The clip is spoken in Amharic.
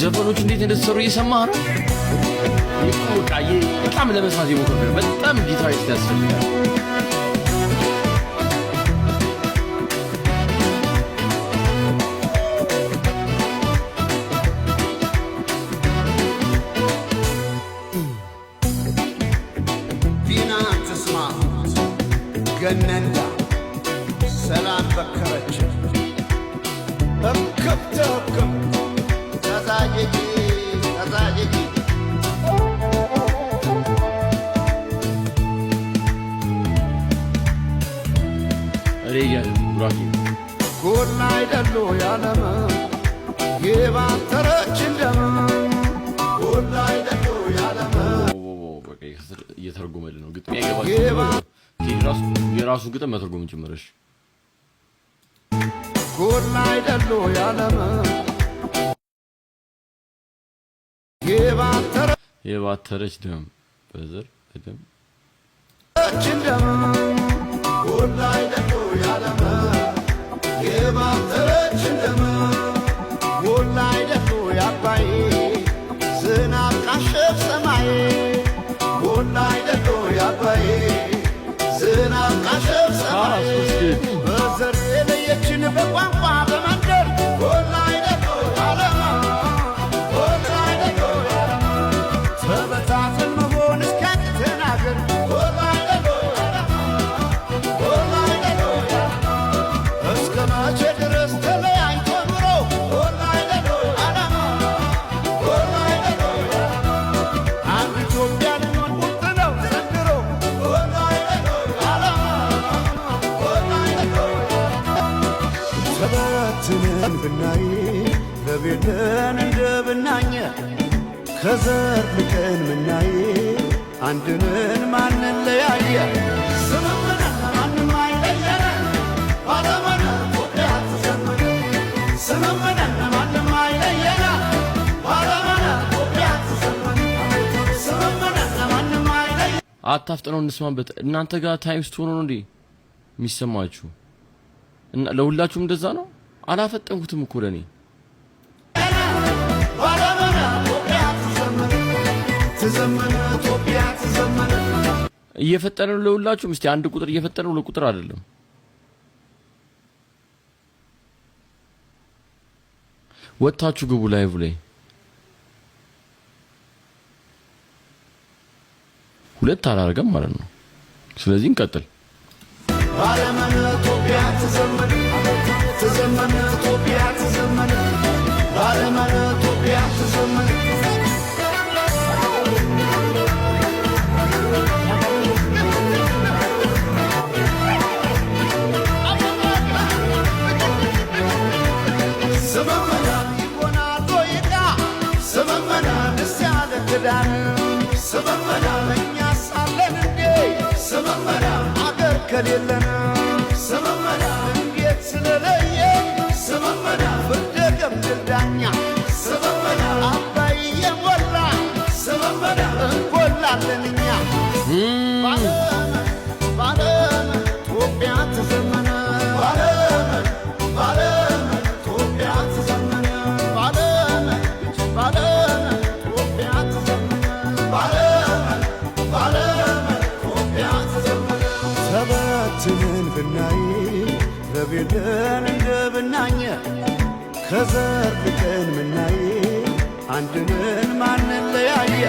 ዘፈኖች እንዴት እንደተሰሩ እየሰማህ ነው? ይቆቃዬ በጣም ለመስማት ይሞክር። በጣም ጊታሪስት ያስፈልጋል። ዲና ተስማሙት ገነንዳ ሰላም በከረች እክብተክብ ተዛየጂ ሬያ ራኪ ጎና አይደሉ ያለመ የባተረች እንደም ጎና አይደሉ ያለመ እየተረጎመልህ ነው። ግጥም ያገባሽ የራሱ ግጥም መተርጎም ጀመረሽ። ጎና አይደሉ ያለመ የባተረች ደም በዘር ደም እንደም ጎና አይደሉ ያለመ የባተረች እንደም ጎና አይደሉ ያባይ ዝናብ ካሸፍ ሰማይ ጎና አይደሉ ያባይ ዝናብ ካሸፍ ሰማይ በዘር የለየችን በቋንቋ በመንደር ጎና አይደሉ ያለመ ጎና አይደሉ ያለመ ተበታተን መሆን እስኪያቅተን አገር ጎና አይደሉ ያለመ ጎና አይደሉ ያለመ እስከ መቼ ድረስ ተለያይቶ ኑሮ ጎና አይደሉ ያለመ ጎና አይደሉ ያለመ አንድ ኢትዮጵያ ልንሆን ቁርጥ ነው ዘንድሮ ጎና አይደሉ ያለመ ጎና አይደሉ ተበትነን ብናይ ለቤለን እንደ ብናኘ ከዘር ልቀን ምናይ አንድንን ማንን ለያየ ስምምነ ማንም አይለየነ ባለመነ ኢትዮጵያ ተዘመነ ስምምነ ማንም አይለየነ ባለመነ ኢትዮጵያ ተዘመነ ስምምነ ማንም አይለየ አታፍጥነው እንስማበት። እናንተ ጋር ታይም ስትሆኑ ነው እንዴ የሚሰማችሁ? እና ለሁላችሁም እንደዛ ነው። አላፈጠንኩትም እኮ ለኔ ባለመነ ኢትዮጵያ ተዘመነ ተዘመነ ኢትዮጵያ ተዘመነ እየፈጠነ ነው ለሁላችሁም። እስቲ አንድ ቁጥር እየፈጠነ ነው ለቁጥር አይደለም። ወጣችሁ ግቡ ላይቭ ላይ ሁለት አላረገም ማለት ነው። ስለዚህ እንቀጥል። ባለመነ ኢትዮጵያ ተዘመነ ተዘመነ ኢትዮጵያ ተዘመነ ባለመነ ኢትዮጵያ ተዘመነ ስምምነ ይሆናል ወይዳ ስምምነ ደስ ያለ ክዳን ስምምነ እኛ ሳለን እንዴ ስምምነ አገር ከሌለን ስምምነ እንዴት ስለለየ ስምምነ ፍርደ ገምድል ዳኛ ስምምነ አባይ የሞላ ስምምነ እንጎላለን እኛ ባለመ ኢትዮጵያ ተዘመነ ባለመ ኢትዮጵያ ተዘመነ ባለመ ኢትዮጵያ ተዘመነ ባለመ ኢትዮጵያ ተዘመነ ተበትነን ብናይ ረቤለን እንደ ብናኘ ከዘር ልቀን ምናይ አንድንን ማንን ለያየ